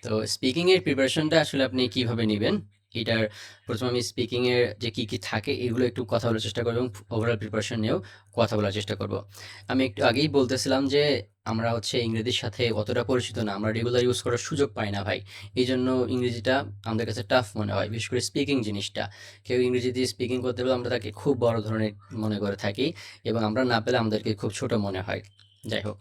তো স্পিকিং এর প্রিপারেশনটা আসলে আপনি কিভাবে নিবেন? এটার প্রথমে আমি স্পিকিং এর যে কি থাকে এগুলো একটু কথা বলার চেষ্টা করব এবং ওভারঅল প্রিপারেশন নিয়েও কথা বলার চেষ্টা করব। আমি একটু আগেই বলতেছিলাম যে আমরা হচ্ছে ইংরেজির সাথে অতটা পরিচিত না। আমরা রেগুলার ইউজ করার সুযোগ পাই না ভাই। এইজন্য ইংরেজিটা আমাদের কাছে টাফ মনে হয়। বিশেষ করে স্পিকিং জিনিসটা। কেউ ইংরেজি দিয়ে স্পিকিং করতে পারলে আমরা তাকে খুব বড় ধরনের মনে করে থাকি এবং আমরা না পেলে আমাদেরকে খুব ছোট মনে হয়। যাই হোক।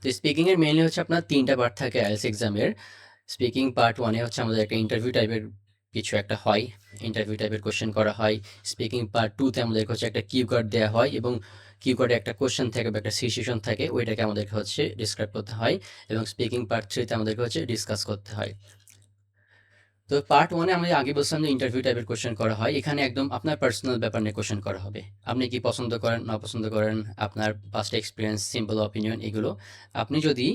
তো স্পিকিং এর মেইনলি হচ্ছে আপনার ৩ টা পার্ট থাকে আইএলটিএস এক্সামের। স্পিকিং পার্ট 1 এ হচ্ছে আমাদের একটা ইন্টারভিউ টাইপের কিছু একটা হয়। ইন্টারভিউ টাইপের কোয়েশ্চেন করা হয়। স্পিকিং পার্ট 2 তে আমাদেরকে হচ্ছে একটা কিউ কার্ড দেয়া হয় এবং কিউ কার্ডে একটা কোয়েশ্চেন থাকে বা একটা সিচুয়েশন থাকে ওইটাকে আমাদেরকে হচ্ছে ডিসক্রাইব করতে হয় এবং স্পিকিং পার্ট 3 তে আমাদেরকে হচ্ছে ডিসকাস করতে হয়। তো পার্ট 1 এ আমি আগে বলছিলাম যে ইন্টারভিউ টাইপের কোয়েশ্চেন করা হয়। এখানে একদম আপনার পার্সোনাল ব্যাপার নিয়ে কোয়েশ্চেন করা হবে। আপনি কি পছন্দ করেন, না পছন্দ করেন, আপনার পাস্ট এক্সপেরিয়েন্স, সিম্পল অপিনিয়ন এগুলো। আপনি যদি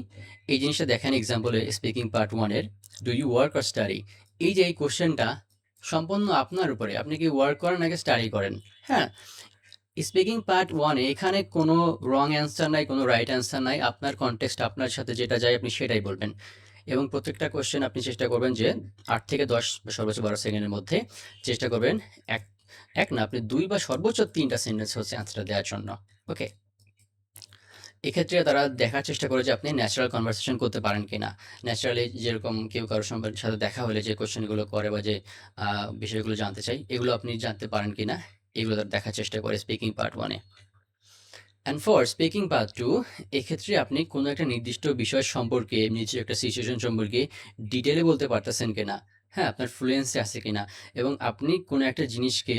এই জিনিসটা দেখেন এক্সাম্পলে স্পিকিং পার্ট 1 এর do you work or study? এই যে এই কোয়েশ্চেনটা সম্পূর্ণ আপনার উপরে। আপনি কি ওয়ার্ক করেন নাকি স্টাডি করেন? হ্যাঁ? স্পিকিং পার্ট 1 এ এখানে কোনো রং অ্যান্সার নাই, কোনো রাইট অ্যান্সার নাই। আপনার কনটেক্সট আপনার সাথে যেটা যায় আপনি সেটাই বলবেন। এবং প্রত্যেকটা কোয়েশ্চেন আপনি চেষ্টা করবেন যে ৮ থেকে ১০ বা সর্বোচ্চ ১২ সেকেন্ডের মধ্যে চেষ্টা করবেন এক এক না আপনি ২ বা সর্বোচ্চ ৩ টা সেন্টেন্স হচ্ছে অ্যান্সারটা দেওয়ার জন্য। ওকে? এক্ষেত্রে তারা দেখার চেষ্টা করে যে আপনি ন্যাচারাল কনভারসেশন করতে পারেন কিনা। ন্যাচারালি যেরকম কেউ কারো সাথে দেখা হলে যে কোয়েশ্চেনগুলো করে বা যে বিষয়গুলো জানতে চায়, এগুলো আপনি জানতে পারেন কিনা, এগুলো তারা দেখার চেষ্টা করে speaking part 1 A. And for speaking part 2 এক্ষেত্রে আপনি কোনো একটা নির্দিষ্ট বিষয় সম্পর্কে, নির্দিষ্ট একটা সিচুয়েশন সম্পর্কে ডিটেইলে বলতে পারতেছেন কিনা, হ্যাঁ? আপনার ফ্লুয়েন্সি আছে কিনা এবং আপনি কোনো একটা জিনিসকে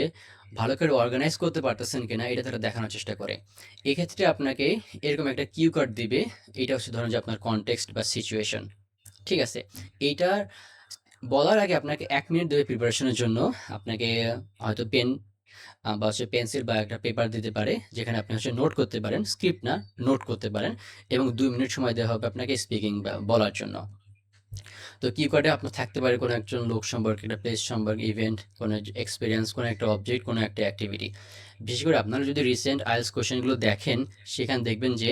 ভালো করে অর্গানাইজ করতে পারতেছেন কিনা এটা তারা দেখানোর চেষ্টা করে। এক্ষেত্রে আপনাকে এরকম একটা কিউ কার্ড দিবে। এইটা হচ্ছে ধরুন যে আপনার কনটেক্সট বা সিচুয়েশন। ঠিক আছে? এইটার বলার আগে আপনাকে ১ মিনিট ধরে প্রিপারেশনের জন্য আপনাকে হয়তো পেন বা হচ্ছে পেন্সিল বা একটা পেপার দিতে পারে যেখানে আপনি হচ্ছে নোট করতে পারেন, স্ক্রিপ্ট না, নোট করতে পারেন এবং ২ মিনিট সময় দেওয়া হবে আপনাকে স্পিকিং বা বলার জন্য। তো কিউকার্ডে আপনার থাকতে পারে কোনো একজন লোক সম্পর্কে, একটা প্লেস সম্পর্কে, ইভেন্ট, কোনো এক্সপেরিয়েন্স, কোনো একটা অবজেক্ট, কোনো একটা অ্যাক্টিভিটি। বিশেষ করে আপনারা যদি রিসেন্ট আইএলটিএস কোয়েশ্চেনগুলো দেখেন, সেখানে দেখবেন যে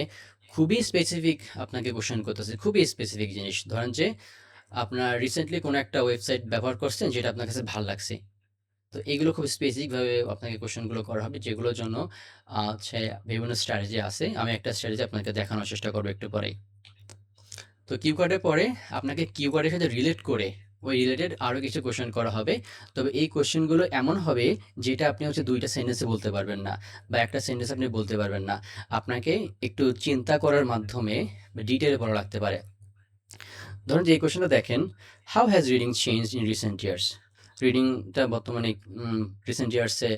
খুবই স্পেসিফিক আপনাকে কোয়েশ্চেন করতেছে, খুবই স্পেসিফিক জিনিস। ধরেন যে আপনার রিসেন্টলি কোনো একটা ওয়েবসাইট ব্যবহার করছেন যেটা আপনার কাছে ভাল লাগছে। তো এগুলো খুব স্পেসিফিকভাবে আপনাকে কোয়েশ্চেনগুলো করা হবে যেগুলোর জন্য হচ্ছে বিভিন্ন স্ট্র্যাটেজি আছে। আমি একটা স্ট্র্যাটেজি আপনাকে দেখানোর চেষ্টা করব একটু পরেই। তো কিউ কার্ডের পরে আপনাকে কিউ কার্ডের সাথে রিলেট করে ওই রিলেটেড আরও কিছু কোয়েশ্চেন করা হবে। তবে এই কোয়েশ্চেনগুলো এমন হবে যেটা আপনি হচ্ছে ২ টা সেন্টেন্সে বলতে পারবেন না বা একটা সেন্টেন্স আপনি বলতে পারবেন না। আপনাকে একটু চিন্তা করার মাধ্যমে ডিটেইলে পড়া লাগতে পারে। ধরুন যে এই কোয়েশ্চেনটা দেখেন, how has reading changed in recent years? রিডিংটা বর্তমানে রিসেন্ট ইয়ার্সে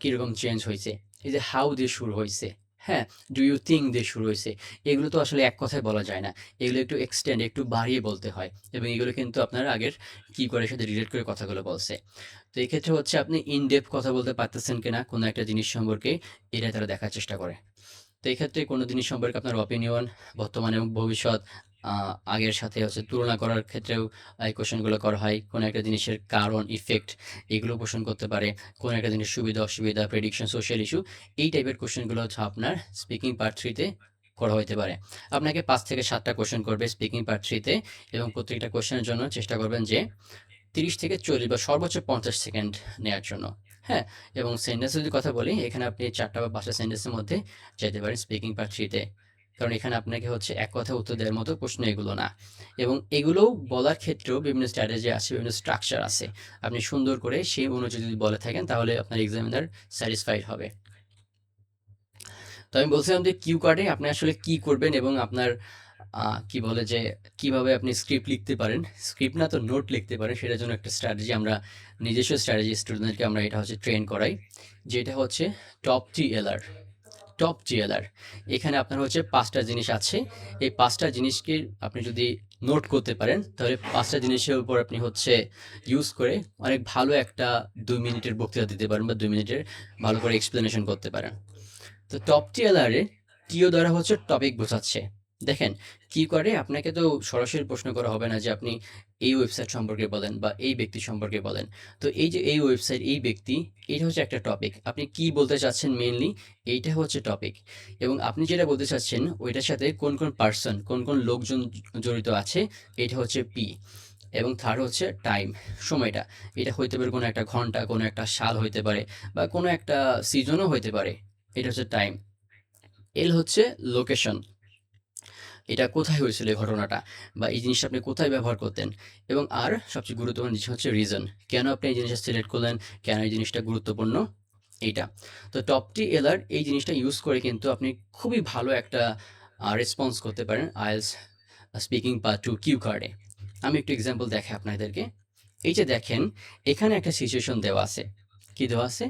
কীরকম চেঞ্জ হয়েছে? এই যে হাউ দিয়ে শুরু হয়েছে, হ্যাঁ? ডু ইউ থিঙ্ক দিয়ে শুরু হয়েছে। এগুলো তো আসলে এক কথায় বলা যায় না। এগুলো একটু এক্সটেন্ড, একটু বাড়িয়ে বলতে হয় এবং এগুলো কিন্তু আপনার আগের কিওয়ার্ডের সাথে রিলেট করে কথাগুলো বলছে। তো এই ক্ষেত্রে হচ্ছে আপনি ইন ডেপথ কথা বলতে পারতেছেন কিনা কোনো একটা জিনিস সম্পর্কে, এটা তারা দেখার চেষ্টা করে। তো এই ক্ষেত্রে কোনো জিনিস সম্পর্কে আপনার অপিনিয়ন, বর্তমান এবং ভবিষ্যৎ, আগের সাথে হচ্ছে তুলনা করার ক্ষেত্রেও এই কোয়েশ্চেনগুলো করা হয়। কোনো একটা জিনিসের কারণ, ইফেক্ট এগুলো কোয়েশ্চেন করতে পারে। কোনো একটা জিনিস সুবিধা, অসুবিধা, প্রেডিকশন, সোশ্যাল ইস্যু এই টাইপের কোয়েশ্চেনগুলো হচ্ছে আপনার স্পিকিং পার্ট 3 তে করা হইতে পারে। আপনাকে ৫ থেকে ৭ টা কোয়েশ্চেন করবে স্পিকিং পার্ট 3 তে এবং প্রত্যেকটা কোয়েশ্চেনের জন্য চেষ্টা করবেন যে ৩০ থেকে ৪০ বা সর্বোচ্চ ৫০ সেকেন্ড নেয়ার জন্য। হ্যাঁ? এবং সেন্টেন্সের যদি কথা বলি, এখানে আপনি ৪ টা বা ৫ টা সেন্টেন্সের মধ্যে যাইতে পারেন স্পিকিং পার্ট 3 তে। কারণ এখানে আপনাকে হচ্ছে এক কথায় উত্তর দেওয়ার মতো প্রশ্ন এগুলো না। এবং এগুলোও বলার ক্ষেত্রেও বিভিন্ন স্ট্র্যাটেজি আছে, বিভিন্ন স্ট্রাকচার আছে। আপনি সুন্দর করে সেই অনুযায়ী যদি বলে থাকেন তাহলে আপনার এক্সামিনার স্যাটিসফাইড হবে। তো আমি বলছিলাম যে কিউ কার্ডে আপনি আসলে কি করবেন এবং আপনার কি বলে যে কিভাবে আপনি স্ক্রিপ্ট লিখতে পারেন, স্ক্রিপ্ট না তো নোট লিখতে পারেন সেটার জন্য একটা স্ট্র্যাটেজি আমরা নিজস্ব স্ট্র্যাটেজি স্টুডেন্টদেরকে আমরা এটা হচ্ছে ট্রেন করাই। যেটা হচ্ছে টপ টিএলআর। Top TLR. এখানে আপনার হচ্ছে ৫ টা জিনিস আছে। এই ৫ টা জিনিসকে আপনি যদি নোট করতে পারেন তাহলে ৫ টা জিনিসের উপর আপনি হচ্ছে ইউজ করে অনেক ভালো একটা ২ মিনিটের বক্তৃতা দিতে পারেন বা ২ মিনিটের ভালো করে এক্সপ্লেনেশন করতে পারেন। তো টপ টিএলআর এ টিও দ্বারা হচ্ছে টপিক বোঝাচ্ছে। দেখেন, কি করে আপনাকে তো সরাসরি প্রশ্ন করা হবে না যে আপনি এই ওয়েবসাইট সম্পর্কে বলেন বা এই ব্যক্তি সম্পর্কে বলেন। তো এই যে এই ওয়েবসাইট, এই ব্যক্তি, এটা হচ্ছে একটা টপিক। আপনি কি বলতে চাচ্ছেন মেইনলি, এইটা হচ্ছে টপিক। এবং আপনি যেটা বলতে চাচ্ছেন ওইটার সাথে কোন পার্সন, কোন লোকজন জড়িত আছে, এটা হচ্ছে পি। এবং থার্ড হচ্ছে টাইম, সময়টা। এটা হইতে পারে কোনো একটা ঘন্টা, কোনো একটা সাল হইতে পারে বা কোনো একটা সিজনও হইতে পারে। এটা হচ্ছে টাইম। এল হচ্ছে লোকেশন, এটা কোথায় হয়েছিল এই ঘটনাটা বা এই জিনিসটা আপনি কোথায় ব্যবহার করতেন। এবং আর সবচেয়ে গুরুত্বপূর্ণ জিনিস হচ্ছে রিজন, কেন আপনি এই জিনিসটা সিলেক্ট করলেন, কেন এই জিনিসটা গুরুত্বপূর্ণ, এইটা। তো টপ টি এলার এই জিনিসটা ইউজ করে কিন্তু আপনি খুবই ভালো একটা রেসপন্স করতে পারেন আইএলস স্পিকিং পার্ট 2 কিউ কার্ডে। আমি একটু এক্সাম্পল দেখাই আপনাদেরকে। এই যে দেখেন, এখানে একটা সিচুয়েশন দেওয়া আছে। কি দেওয়া আছে?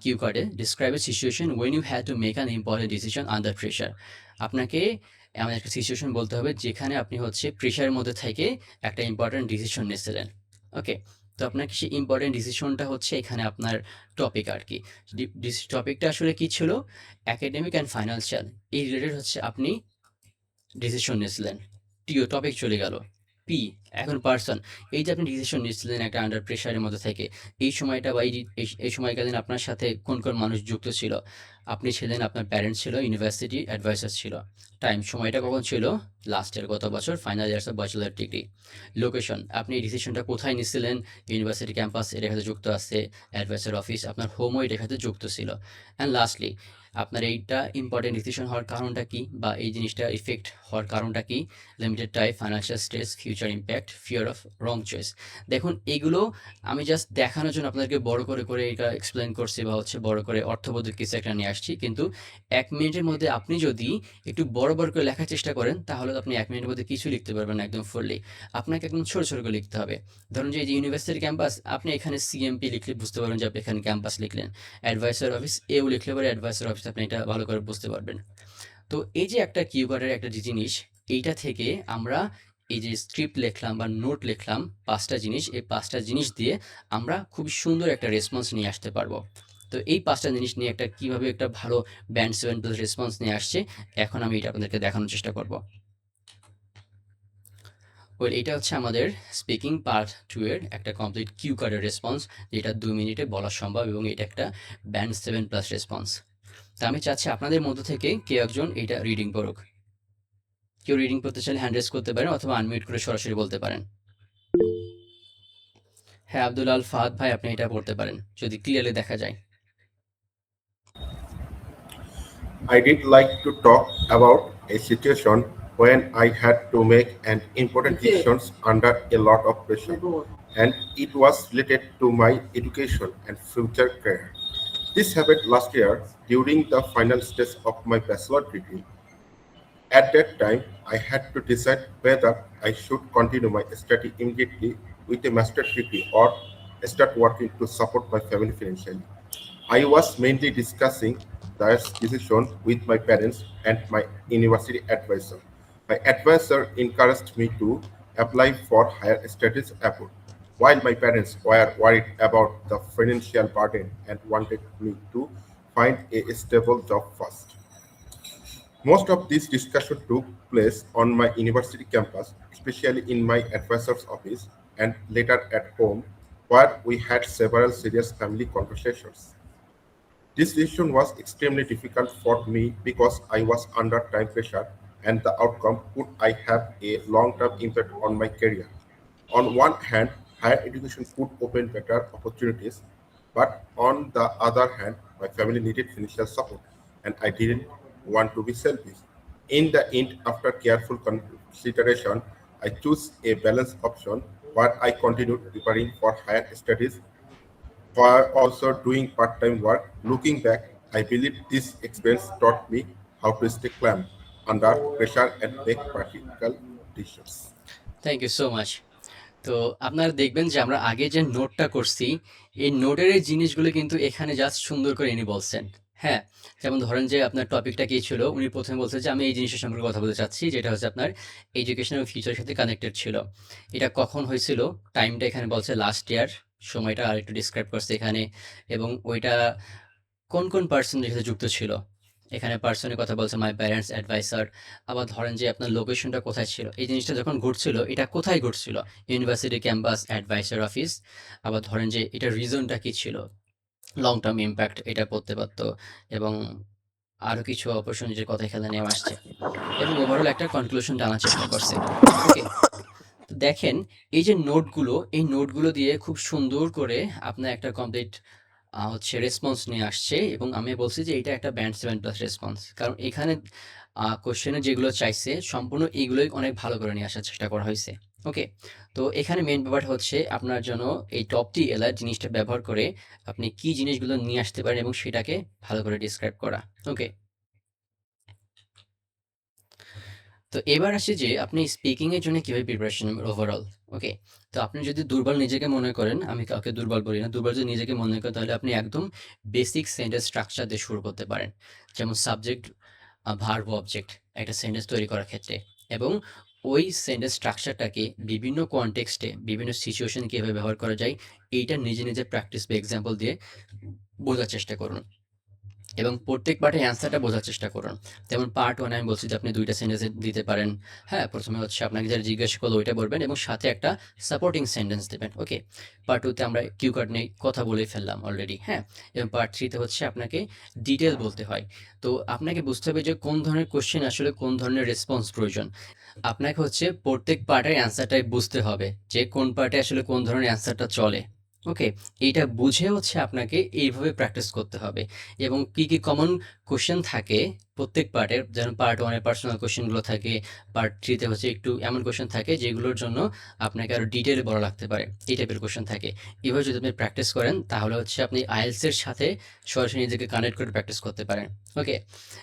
কিউ কার্ডে describe a situation when you had to make an important decision under pressure. আপনাকে এমন একটা সিচুয়েশন বলতে হবে যেখানে আপনি হচ্ছে প্রেশারের মধ্যে থেকে একটা ইম্পর্টেন্ট ডিসিশন নিচ্ছিলেন। ওকে, তো আপনাকে সেই ইম্পর্টেন্ট ডিসিশনটা হচ্ছে এখানে আপনার টপিক আর কি। টপিকটা আসলে কি ছিল? একাডেমিক অ্যান্ড ফাইন্যান্সিয়াল, এই রিলেটেড হচ্ছে আপনি ডিসিশন নিয়েছিলেন। টিও টপিক চলে গেল। পি এখন পার্সন, এই যে আপনি ডিসিশন নিচ্ছিলেন একটা আন্ডার প্রেশারের মধ্যে থেকে, এই সময়টা বা এই সময়কালীন আপনার সাথে কোন মানুষ যুক্ত ছিল? আপনি ছিলেন, আপনার প্যারেন্টস ছিল, ইউনিভার্সিটি অ্যাডভাইসার ছিল। টাইম, সময়টা কখন ছিল? লাস্টের গত বছর final years of bachelor degree. Location, আপনি এই ডিসিশনটা কোথায় নিচ্ছিলেন? ইউনিভার্সিটি ক্যাম্পাস এর সাথে যুক্ত আছে, অ্যাডভাইসার অফিস, আপনার হোমও এর সাথে যুক্ত ছিল। অ্যান্ড লাস্টলি, আপনার এইটা ইম্পর্টেন্ট ডিসিশন হওয়ার কারণটা কি বা এই জিনিসটা ইফেক্ট হওয়ার কারণটা কি? Limited time, financial stress, future impact, fear of wrong choice. দেখুন, এগুলো আমি জাস্ট দেখানোর জন্য আপনাদেরকে বড় করে এটা এক্সপ্লেন করছি বা হচ্ছে বড় করে অর্থবোধক কিছু একটা নিয়ে আসছি। কিন্তু 1 মিনিটের মধ্যে আপনি যদি একটু বড় করে লেখার চেষ্টা করেন তাহলে তো আপনি 1 মিনিটের মধ্যে কিছু লিখতে পারবেন না একদম ফুললি। আপনাকে একদম ছোট করে লিখতে হবে। ধরুন যে এই যে ইউনিভার্সিটি ক্যাম্পাস, আপনি এখানে সিএমপি লিখলে বুঝতে পারবেন যে আপনি এখানে ক্যাম্পাস লিখলেন। অ্যাডভাইসার অফিস এও লিখলে পরে অ্যাডভাইসার অফিস, আপনি এটা ভালো করে বুঝতে পারবেন। তো এই যে একটা কিওয়ার্ডের একটা যে জিনিস, এইটা থেকে আমরা এই যে স্ক্রিপ্ট লিখলাম বা নোট লিখলাম 5টা জিনিস, এই 5টা জিনিস দিয়ে আমরা খুব সুন্দর একটা রেসপন্স নিয়ে আসতে পারবো। তো এই 5টা জিনিস নিয়ে একটা কিভাবে একটা ভালো ব্যান্ড 7 প্লাস রেসপন্স নিয়ে আসছে, এখন আমি এটা আপনাদেরকে দেখানোর চেষ্টা করব। ওয়েল, এটা হচ্ছে আমাদের স্পিকিং পার্ট 2 এর একটা কমপ্লিট কিউ কার্ডের রেসপন্স, যেটা 2 মিনিটে বলা সম্ভব এবং এটা একটা ব্যান্ড 7 প্লাস রেসপন্স। তা আমি চাচ্ছি আপনাদের মধ্য থেকে কেউ একজন এটা রিডিং করুক। কেউ রিডিং করতে চাইলে হ্যান্ড রেজ করতে পারেন অথবা আনমিউট করে সরাসরি বলতে পারেন। হ্যাঁ, আব্দুল আল ফাহাদ ভাই, আপনি এটা পড়তে পারেন যদি ক্লিয়ারলি দেখা যায়। I did like to talk about a situation when I had to make an important decisions under a lot of pressure, and it was related to my education and future career. This happened last year during the final stage of my bachelor degree. At that time, I had to decide whether I should continue my study immediately with a master's degree or start working to support my family financially. I was mainly discussing this decision with my parents and my university advisor. My advisor encouraged me to apply for higher studies abroad, while my parents were worried about the financial burden and wanted me to find a stable job first. Most of this discussion took place on my university campus, especially in my advisor's office and later at home, where we had several serious family conversations. This decision was extremely difficult for me because I was under time pressure and the outcome could I have a long-term impact on my career. On one hand, higher education could open better opportunities, but on the other hand, my family needed financial support and I didn't want to be selfish. In the end, after careful consideration, I chose a balanced option where I continued preparing for higher studies while also doing part-time work. Looking back, I believe this experience taught me how to stay calm under pressure and make practical decisions. Thank you so much. তো আপনারা দেখবেন যে আমরা আগে যে নোটটা করছি, এই নোটের এই জিনিসগুলো কিন্তু এখানে জাস্ট সুন্দর করে ইনি বলছেন। হ্যাঁ, যেমন ধরেন যে আপনার টপিকটা কি ছিল, উনি প্রথমে বলছেন যে আমি এই জিনিসটা সম্পর্কে কথা বলতে চাচ্ছি, যেটা হচ্ছে আপনার এডুকেশন এবং ফিউচারের সাথে কানেক্টেড ছিল। এটা কখন হয়েছিল, টাইমটা এখানে বলছে লাস্ট ইয়ার, সময়টা আর একটু ডিসক্রাইব করছে এখানে, এবং ওইটা কোন পার্সনের সাথে যুক্ত ছিল, এখানে পার্সনের কথা বলছে মাই প্যারেন্টস অ্যাডভাইসার। আবার ধরেন যে আপনার লোকেশনটা কোথায় ছিল, এই জিনিসটা যখন ঘটছিল এটা কোথায় ঘটছিল, ইউনিভার্সিটি ক্যাম্পাস, অ্যাডভাইসার অফিস। আবার ধরেন যে এটা রিজনটা কি ছিল, লং টার্ম ইম্প্যাক্ট এটা পড়তে পারতো, এবং আরো কিছু অপরচুনিটির কথা এখানে নেওয়া আসছে, এবং ওভারঅল একটা কনক্লুশন টানার চেষ্টা করছে। ওকে, তো দেখেন এই যে নোটগুলো, এই নোটগুলো দিয়ে খুব সুন্দর করে আপনার একটা কমপ্লিট হচ্ছে রেসপন্স নিয়ে আসছে, এবং আমি বলছি যে এটা একটা ব্যান্ড 7+ রেসপন্স, কারণ এখানে কোশ্চেনে যেগুলো চাইছে সম্পূর্ণ এগুলোই অনেক ভালো করে নিয়ে আসার চেষ্টা করা হয়েছে। ওকে, তো এখানে মেন ব্যাপারটা হচ্ছে আপনার জন্য এই টপ টি এলার জিনিসটা ব্যবহার করে আপনি কি জিনিসগুলো নিয়ে আসতে পারেন এবং সেটাকে ভালো করে ডিসক্রাইব করা। ওকে, তো এবার আসি যে আপনি স্পিকিং এর জন্য কিভাবে প্রিপারেশন ওভারঅল। ওকে, তো আপনি যদি দুর্বল নিজেকে মনে করেন, আমি কাউকে দুর্বল বলি না, দুর্বল যদি নিজেকে মনে করেন তাহলে আপনি একদম বেসিক সেন্টেন্স স্ট্রাকচার দিয়ে শুরু করতে পারেন, যেমন সাবজেক্ট, ভার্ব, অবজেক্ট একটা সেন্টেন্স তৈরি করার ক্ষেত্রে, এবং ওই সেন্টেন্স স্ট্রাকচারটাকে বিভিন্ন কনটেক্সটে বিভিন্ন সিচুয়েশন কিভাবে ব্যবহার করা যায় এইটা নিজে নিজে প্র্যাকটিস বা এক্সাম্পল দিয়ে বোঝার চেষ্টা করুন, এবং প্রত্যেক পার্টের অ্যান্সারটা বোঝার চেষ্টা করুন। যেমন পার্ট 1 আমি বলছি যে আপনি 2টা সেন্টেন্স দিতে পারেন। হ্যাঁ, প্রথমে হচ্ছে আপনাকে যারা জিজ্ঞাসা করলো ওইটা বলবেন এবং সাথে একটা সাপোর্টিং সেন্টেন্স দেবেন। ওকে, পার্ট 2 তে আমরা কিউ কার্ড নিয়ে কথা বলে ফেললাম অলরেডি। হ্যাঁ, এবং পার্ট 3 তে হচ্ছে আপনাকে ডিটেল বলতে হয়। তো আপনাকে বুঝতে হবে যে কোন ধরনের কোশ্চেন আসলে কোন ধরনের রেসপন্স প্রয়োজন। আপনাকে হচ্ছে প্রত্যেক পার্টের অ্যান্সারটাই বুঝতে হবে যে কোন পার্টে আসলে কোন ধরনের অ্যান্সারটা চলে। ওকে, এইটা বুঝে হচ্ছে আপনাকে এইভাবে প্র্যাকটিস করতে হবে, এবং কি কি কমন কোশ্চেন থাকে প্রত্যেক পার্টের, যেমন পার্ট 1 এর পার্সোনাল কোশ্চেনগুলো থাকে, পার্ট 3 তে হচ্ছে একটু এমন কোশ্চেন থাকে যেগুলোর জন্য আপনাকে আরো ডিটেইলে বলা লাগতে পারে, এই টাইপের কোশ্চেন থাকে। এভাবে যদি আপনি প্র্যাকটিস করেন তাহলে হচ্ছে আপনি আইএলটিএস এর সাথে সরাসরি নিজেকে কানেক্ট করে প্র্যাকটিস করতে পারেন। ওকে,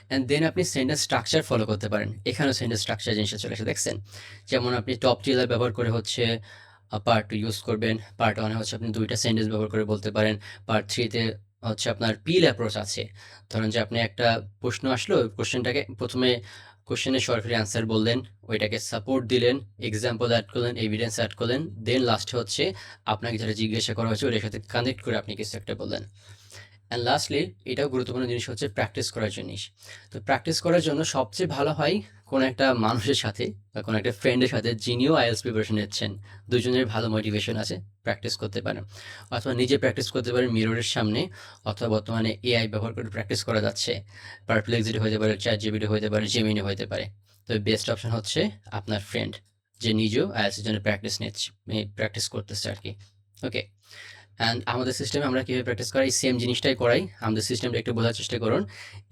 অ্যান্ড দেন আপনি সেন্টেন্স স্ট্রাকচার ফলো করতে পারেন। এখানেও সেন্টেন্স স্ট্রাকচার জিনিসটা চলে এসে দেখছেন, যেমন আপনি টপ টিলার ব্যবহার করে হচ্ছে পার্ট 2 ইউজ করবেন, পার্ট 1 এ হচ্ছে আপনি 2টা সেন্টেন্স ব্যবহার করে বলতে পারেন, পার্ট 3 তে হচ্ছে আপনার পিল অ্যাপ্রোচ আছে। ধরেন যে আপনি একটা প্রশ্ন আসলো, ওই কোশ্চেনটাকে প্রথমে কোশ্চেনের সরাসরি অ্যান্সার বললেন, ওইটাকে সাপোর্ট দিলেন, এক্সাম্পল অ্যাড করলেন, এভিডেন্স অ্যাড করলেন, দেন লাস্টে হচ্ছে আপনাকে যেটা জিজ্ঞাসা করা হয়েছে ওটার সাথে কানেক্ট করে আপনি কিছু একটা বললেন। অ্যান্ড লাস্টলি এটাও গুরুত্বপূর্ণ জিনিস হচ্ছে প্র্যাকটিস করার জিনিস। তো প্র্যাকটিস করার জন্য সবচেয়ে ভালো হয় কোনো একটা মানুষের সাথে বা কোনো একটা ফ্রেন্ডের সাথে যিনিও আইএলটিএস প্রিপারেশন নিচ্ছেন, দুজনের ভালো মোটিভেশন আছে, প্র্যাকটিস করতে পারেন। অথবা নিজে প্র্যাকটিস করতে পারেন মিররের সামনে, অথবা বর্তমানে এআই ব্যবহার করে প্র্যাকটিস করা যাচ্ছে, পারপ্লেক্সিটি হতে পারে, চ্যাটজিপিটি হতে পারে, জেমিনি হতে পারে। তবে বেস্ট অপশন হচ্ছে আপনার ফ্রেন্ড, যে নিজেও আইএলটিএস এর জন্য প্র্যাকটিস করতেছে আর কি। ওকে, অ্যান্ড আমাদের সিস্টেমে আমরা কীভাবে প্র্যাকটিস করাই, সেম জিনিসটাই করাই। আমাদের সিস্টেমটা একটু বোঝার চেষ্টা করুন।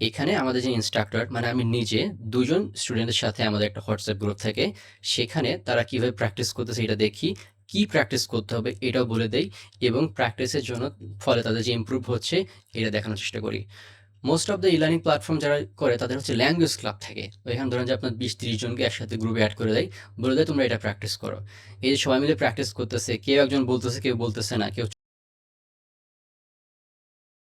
এখানে আমাদের যে ইনস্ট্রাক্টর, মানে আমি নিজে, দুজন স্টুডেন্টের সাথে আমাদের একটা হোয়াটসঅ্যাপ গ্রুপ থাকে, সেখানে তারা কীভাবে প্র্যাকটিস করতেছে এটা দেখি, কি প্র্যাকটিস করতে হবে এটাও বলে দেই, এবং প্র্যাকটিসের জন্য ফলে তাদের যে ইমপ্রুভ হচ্ছে এটা দেখানোর চেষ্টা করি। Most of the e-learning platform যারা করে তাদের হচ্ছে ল্যাঙ্গুয়েজ ক্লাব থাকে, ওইখানে ধরেন যে আপনার 20-30 জনকে একসাথে গ্রুপে অ্যাড করে দেয়, বলে দেয় তোমরা এটা প্র্যাকটিস করো। এই যে সবাই মিলে প্র্যাকটিস করতেছে, কেউ একজন বলতেছে কেউ বলতেছে না, কেউ